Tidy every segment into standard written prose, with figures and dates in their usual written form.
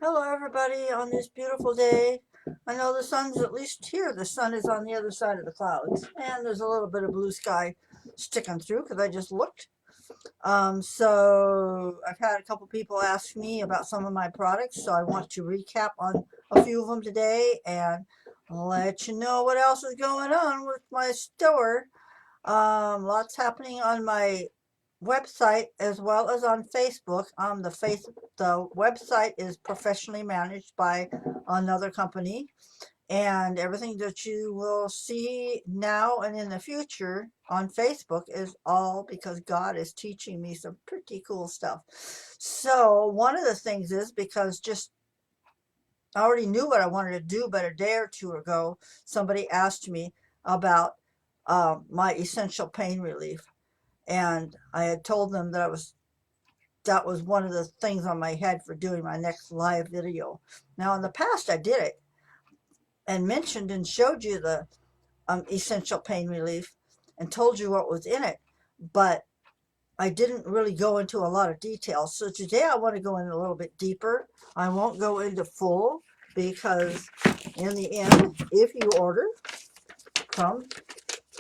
Hello everybody on this beautiful day. I know the sun's at least here. The sun is on the other side of the clouds and there's a little bit of blue sky sticking through because I just looked. So I've had a couple people ask me about some of my products, so I want to recap on a few of them today and let you know what else is going on with my store. Lots happening on my website as well as on Facebook. The website is professionally managed by another company, and everything that you will see now and in the future on Facebook is all because God is teaching me some pretty cool stuff. So one of the things is because just I already knew what I wanted to do, but a day or two ago, somebody asked me about my essential pain relief. And I had told them that was one of the things on my head for doing my next live video. Now in the past I did it and mentioned and showed you the essential pain relief and told you what was in it, but I didn't really go into a lot of details. So today I want to go in a little bit deeper. I won't go into full because in the end, if you order from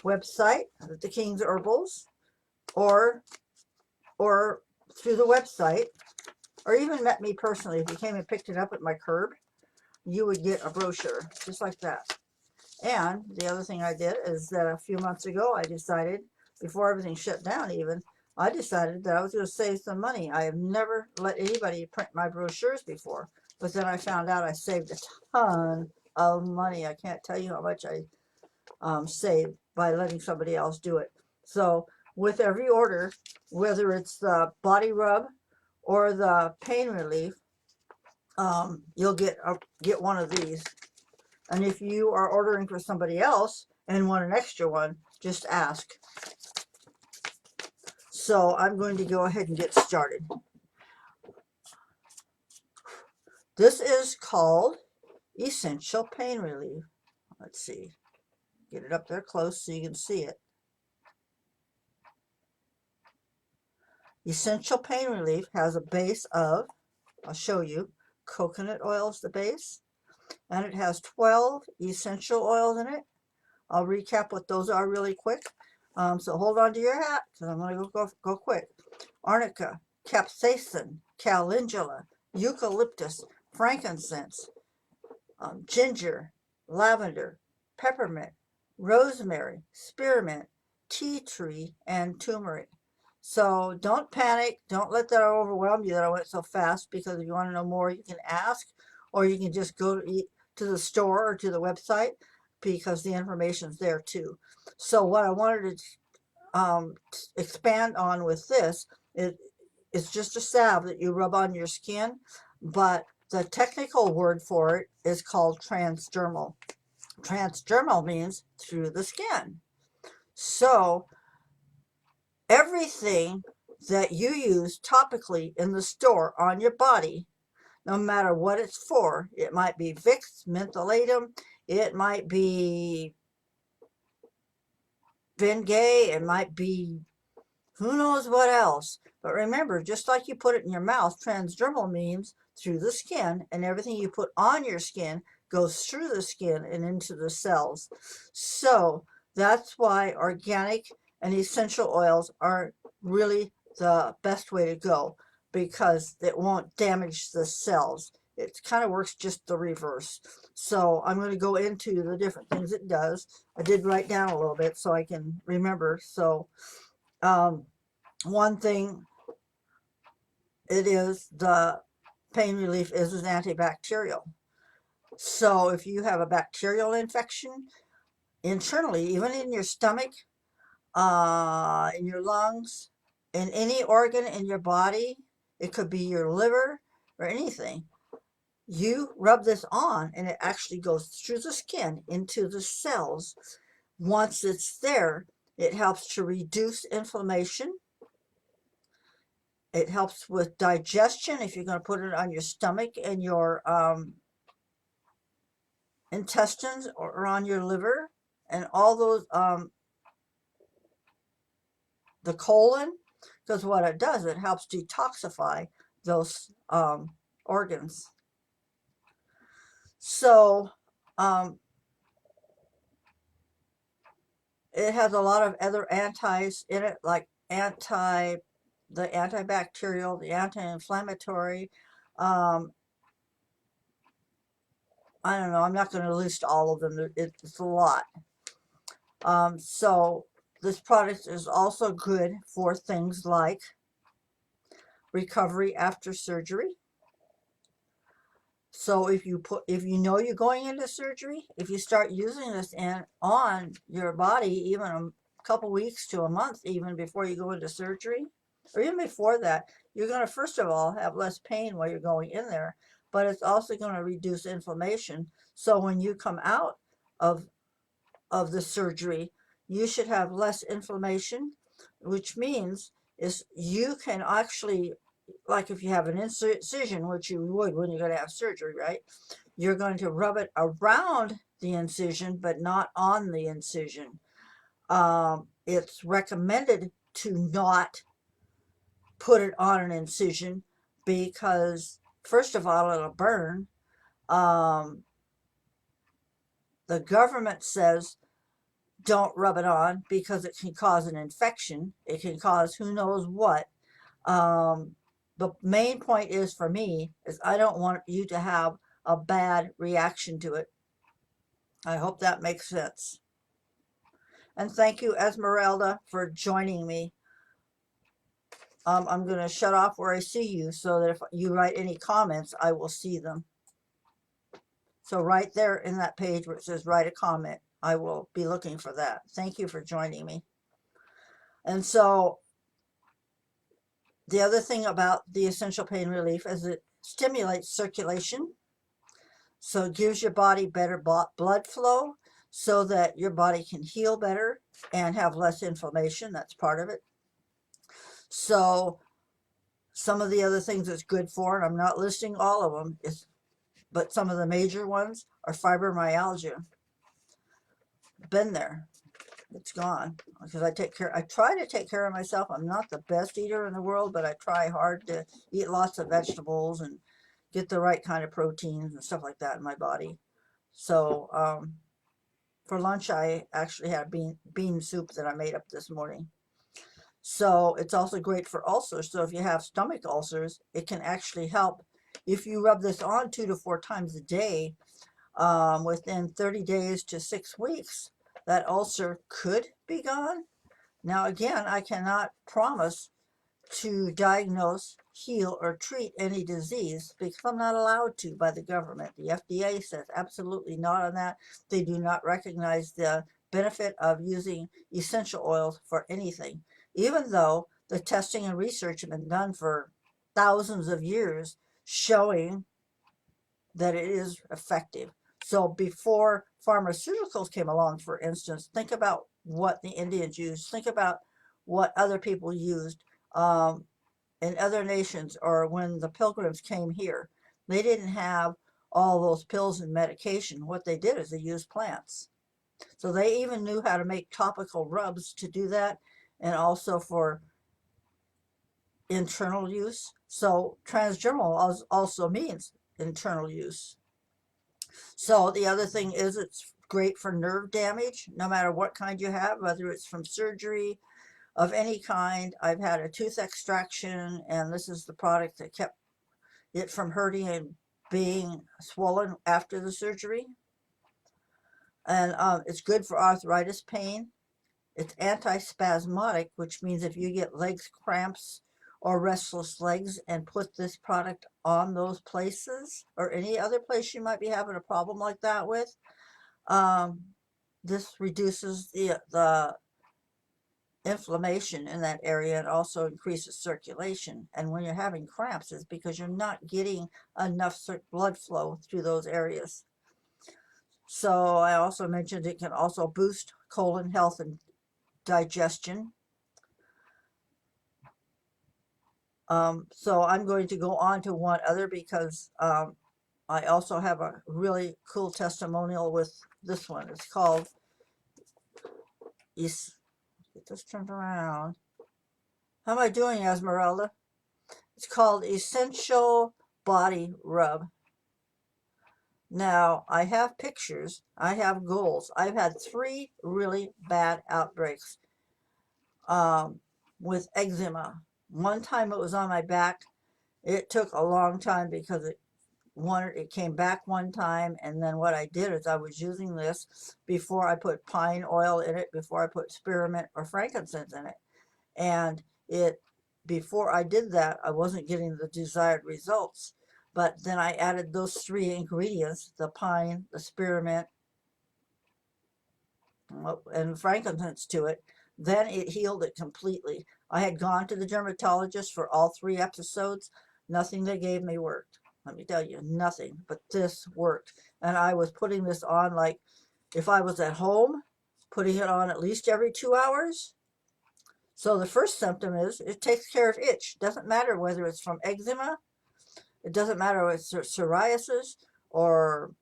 website, the King's Herbals, or or through the website, or even met me personally, if you came and picked it up at my curb, you would get a brochure just like that. And the other thing I did is that a few months ago, I decided, before everything shut down even, I decided that I was going to save some money. I have never let anybody print my brochures before, but then I found out I saved a ton of money. I can't tell you how much I saved by letting somebody else do it. So with every order, whether it's the body rub or the pain relief, you'll get one of these. And if you are ordering for somebody else and want an extra one, just ask. So I'm going to go ahead and get started. This is called Essential Pain Relief. Let's see, get it up there close so you can see it. Essential Pain Relief has a base of, I'll show you, coconut oil is the base, and it has 12 essential oils in it. I'll recap what those are really quick. So hold on to your hat because I'm going to go quick. Arnica, capsaicin, calendula, eucalyptus, frankincense, ginger, lavender, peppermint, rosemary, spearmint, tea tree, and turmeric. So don't panic. Don't let that overwhelm you that I went so fast, because if you want to know more, you can ask, or you can just go to the store or to the website, because the information's there too. So what I wanted to expand on with this is it's just a salve that you rub on your skin, but the technical word for it is called transdermal. Transdermal means through the skin. So everything that you use topically in the store on your body, no matter what it's for, it might be Vicks, mentholatum, it might be Bengay, it might be who knows what else. But remember, just like you put it in your mouth, transdermal means through the skin, and everything you put on your skin goes through the skin and into the cells. So that's why organic and essential oils are really the best way to go, because it won't damage the cells. It kind of works just the reverse. So I'm going to go into the different things it does. I did write down a little bit so I can remember. So one thing it is, the pain relief is an antibacterial. So if you have a bacterial infection internally, even in your stomach, in your lungs, in any organ in your body, it could be your liver or anything, you rub this on and it actually goes through the skin into the cells. Once it's there, it helps to reduce inflammation. It helps with digestion if you're going to put it on your stomach and your intestines, or on your liver and all those, the colon, because what it does, it helps detoxify those organs. So it has a lot of other antis in it, like the antibacterial, the anti-inflammatory. Um, I don't know. I'm not going to list all of them. It's a lot. So this product is also good for things like recovery after surgery. So if you know you're going into surgery, if you start using this on your body, even a couple weeks to a month, even before you go into surgery, or even before that, you're going to first of all have less pain while you're going in there, but it's also going to reduce inflammation. So when you come out of the surgery, you should have less inflammation, which means is you can actually, like if you have an incision, which you would when you're going to have surgery, right? You're going to rub it around the incision, but not on the incision. It's recommended to not put it on an incision because, first of all, it'll burn. Um, the government says don't rub it on because it can cause an infection. It can cause who knows what. The main point is for me is I don't want you to have a bad reaction to it. I hope that makes sense. And thank you, Esmeralda, for joining me. I'm going to shut off where I see you so that if you write any comments, I will see them. So right there in that page where it says write a comment, I will be looking for that. Thank you for joining me. And so the other thing about the essential pain relief is it stimulates circulation. So it gives your body better blood flow so that your body can heal better and have less inflammation. That's part of it. So some of the other things it's good for, and I'm not listing all of them, but some of the major ones are fibromyalgia. Been there. It's gone because I try to take care of myself. I'm not the best eater in the world, but I try hard to eat lots of vegetables and get the right kind of proteins and stuff like that in my body. So for lunch, I actually had a bean soup that I made up this morning. So it's also great for ulcers. So if you have stomach ulcers, it can actually help. If you rub this on 2 to 4 times a day, within 30 days to 6 weeks, that ulcer could be gone. Now, again, I cannot promise to diagnose, heal, or treat any disease because I'm not allowed to by the government. The FDA says absolutely not on that. They do not recognize the benefit of using essential oils for anything, even though the testing and research have been done for thousands of years showing that it is effective. So before pharmaceuticals came along, for instance, think about what the Indians used. Think about what other people used in other nations, or when the pilgrims came here. They didn't have all those pills and medication. What they did is they used plants. So they even knew how to make topical rubs to do that, and also for internal use. So transdermal also means internal use. So the other thing is it's great for nerve damage, no matter what kind you have, whether it's from surgery of any kind. I've had a tooth extraction, and this is the product that kept it from hurting and being swollen after the surgery. And it's good for arthritis pain. It's antispasmodic, which means if you get legs cramps or restless legs and put this product on those places or any other place you might be having a problem like that with, this reduces the inflammation in that area and also increases circulation. And when you're having cramps, it's because you're not getting enough blood flow through those areas. So I also mentioned it can also boost colon health and digestion. So I'm going to go on to one other because I also have a really cool testimonial with this one. It's called get this turned around. How am I doing, Esmeralda? It's called Essential Body Rub. Now, I have pictures. I have goals. I've had 3 really bad outbreaks um, with eczema. One time it was on my back. It took a long time because it came back one time, and then what I did is I was using this before I put pine oil in it, before I put spearmint or frankincense in it. And before I did that, I wasn't getting the desired results. But then I added those 3 ingredients, the pine, the spearmint, and frankincense to it. Then it healed it completely. I had gone to the dermatologist for all 3 episodes. Nothing they gave me worked. Let me tell you, nothing. But this worked. And I was putting this on like if I was at home, putting it on at least every 2 hours. So the first symptom is it takes care of itch. Doesn't matter whether it's from eczema. It doesn't matter if it's psoriasis or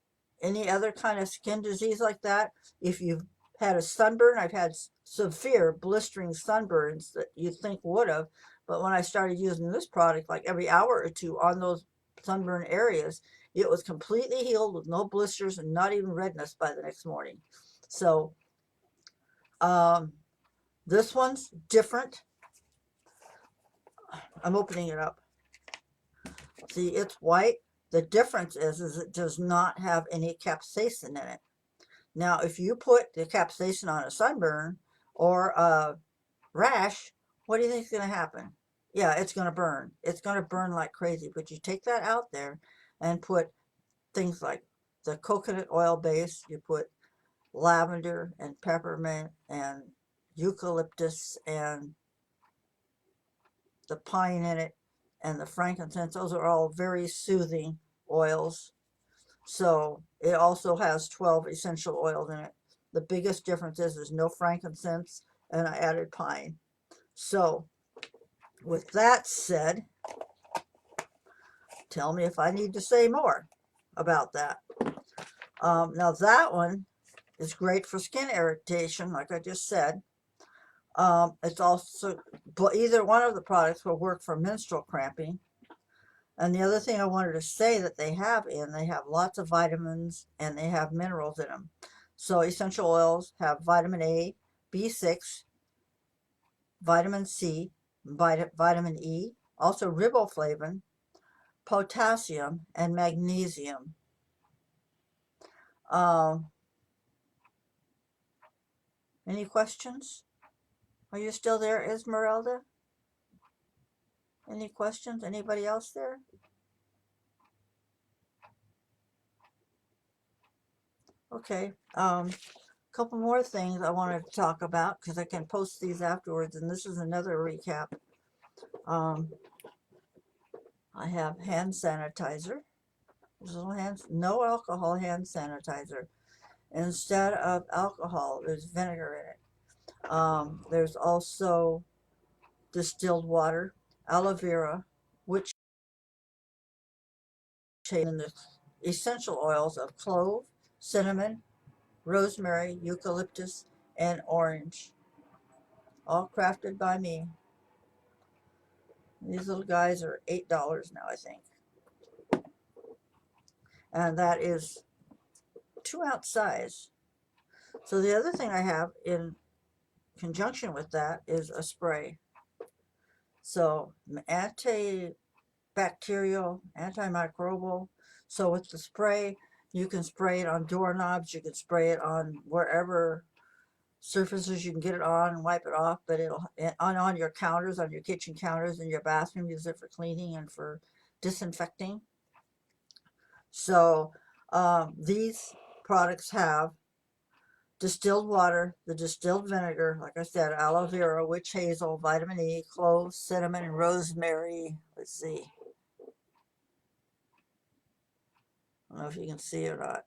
any other kind of skin disease like that. If you've had a sunburn, I've had severe blistering sunburns that you think would have, but when I started using this product like every hour or 2 on those sunburn areas, it was completely healed with no blisters and not even redness by the next morning. So this one's different. I'm opening it up. See, it's white. The difference is it does not have any capsaicin in it. Now, if you put the capsaicin on a sunburn or a rash, what do you think is going to happen? Yeah, it's going to burn. It's going to burn like crazy. But you take that out there and put things like the coconut oil base. You put lavender and peppermint and eucalyptus and the pine in it and the frankincense. Those are all very soothing oils. So it also has 12 essential oils in it. The biggest difference is there's no frankincense, and I added pine. So with that said, tell me if I need to say more about that. Now that one is great for skin irritation, like I just said. It's also, but either one of the products will work for menstrual cramping. And the other thing I wanted to say that they have lots of vitamins and they have minerals in them. So essential oils have vitamin A, B6, vitamin C, vitamin E, also riboflavin, potassium, and magnesium. Any questions? Are you still there, Esmeralda? Any questions? Anybody else there? Okay. Couple more things I wanted to talk about because I can post these afterwards, and this is another recap. I have hand sanitizer. There's little hands, no alcohol hand sanitizer. Instead of alcohol, there's vinegar in it. There's also distilled water, aloe vera, which in the essential oils of clove, cinnamon, rosemary, eucalyptus, and orange. All crafted by me. These little guys are $8 now, I think. And that is 2-ounce size. So the other thing I have in conjunction with that is a spray. So antibacterial, antimicrobial. So with the spray, you can spray it on doorknobs, you can spray it on wherever surfaces you can get it on and wipe it off, but it'll on your counters, on your kitchen counters in your bathroom, use it for cleaning and for disinfecting. So these products have distilled water, the distilled vinegar, like I said, aloe vera, witch hazel, vitamin E, cloves, cinnamon, and rosemary. Let's see. I don't know if you can see it or not.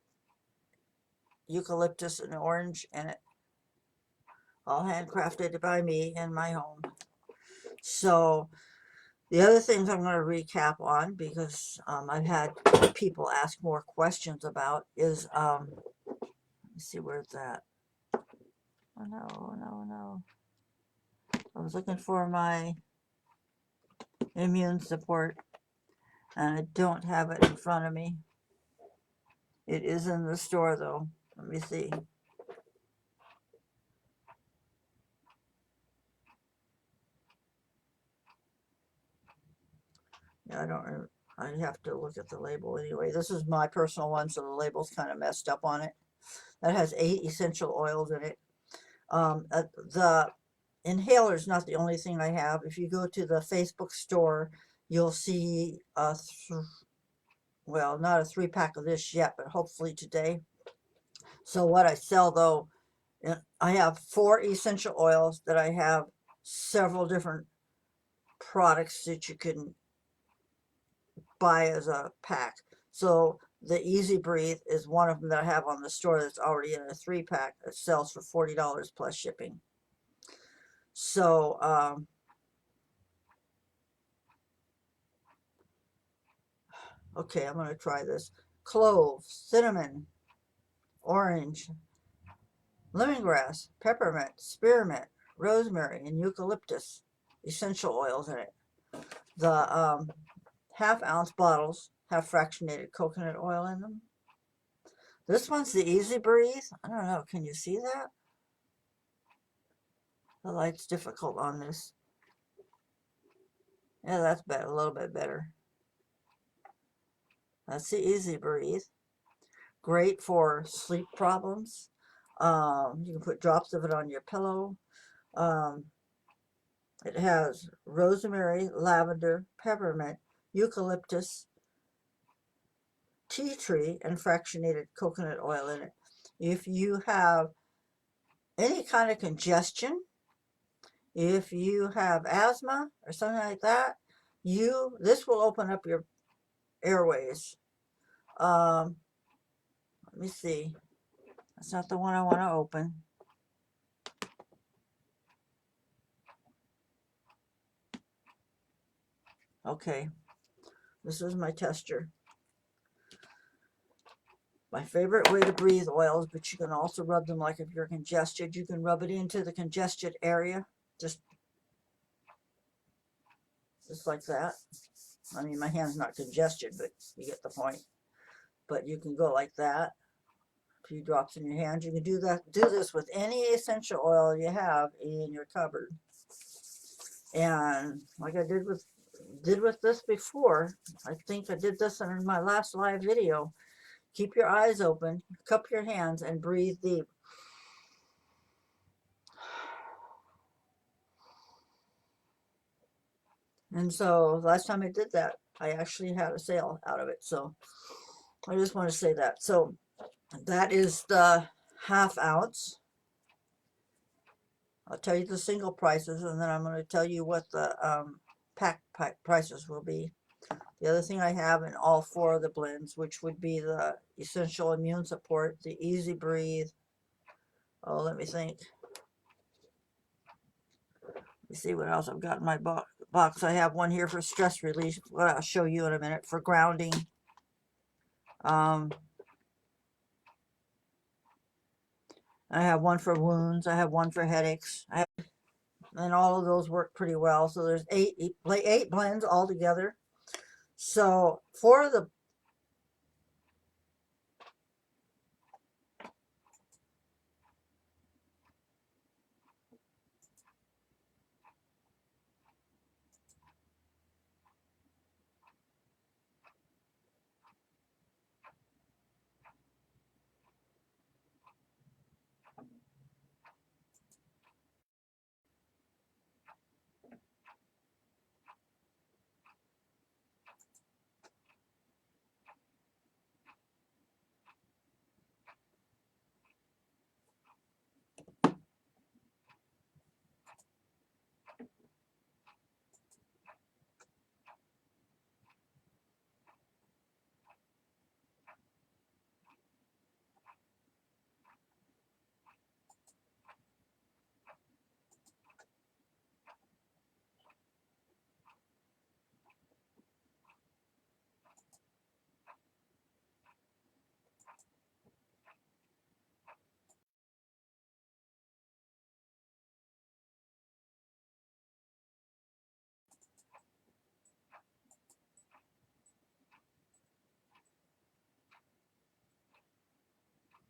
Eucalyptus and orange in it. All handcrafted by me in my home. So the other things I'm going to recap on, because I've had people ask more questions about, is, let me see where it's at. Oh no. I was looking for my immune support, and I don't have it in front of me. It is in the store though. Let me see. Yeah, I don't remember. I have to look at the label anyway. This is my personal one, so the label's kind of messed up on it. That has 8 essential oils in it. The inhaler is not the only thing I have. If you go to the Facebook store, you'll see well, not a 3-pack of this yet, but hopefully today. So what I sell though, I have 4 essential oils that I have several different products that you can buy as a pack. So the Easy Breathe is one of them that I have on the store that's already in a 3-pack that sells for $40 plus shipping. So okay, I'm going to try this. Clove, cinnamon, orange, lemongrass, peppermint, spearmint, rosemary, and eucalyptus essential oils in it. The half-ounce bottles have fractionated coconut oil in them. This one's the Easy Breathe. I don't know. Can you see that? The light's difficult on this. Yeah, that's better. A little bit better. That's the Easy Breathe. Great for sleep problems. You can put drops of it on your pillow. It has rosemary, lavender, peppermint, eucalyptus, tea tree, and fractionated coconut oil in it. If you have any kind of congestion, if you have asthma or something like that, this will open up your airways. Let me see. That's not the one I want to open. Okay, this is my tester. My favorite way to breathe oils, but you can also rub them like if you're congested. You can rub it into the congested area, just like that. I mean, my hand's not congested, but you get the point. But you can go like that. A few drops in your hand. You can do this with any essential oil you have in your cupboard. And like I did with this before, I think I did this in my last live video. Keep your eyes open, cup your hands, and breathe deep. And so last time I did that, I actually had a sale out of it. So I just want to say that. So that is the half-ounce. I'll tell you the single prices, and then I'm going to tell you what the pack prices will be. The other thing I have in all 4 of the blends, which would be the Essential Immune Support, the Easy Breathe. Oh, let me think. Let me see what else I've got in my box. I have one here for stress relief, what I'll show you in a minute, for grounding. I have one for wounds. I have one for headaches. And all of those work pretty well. So there's 8 blends all together. So 4 of the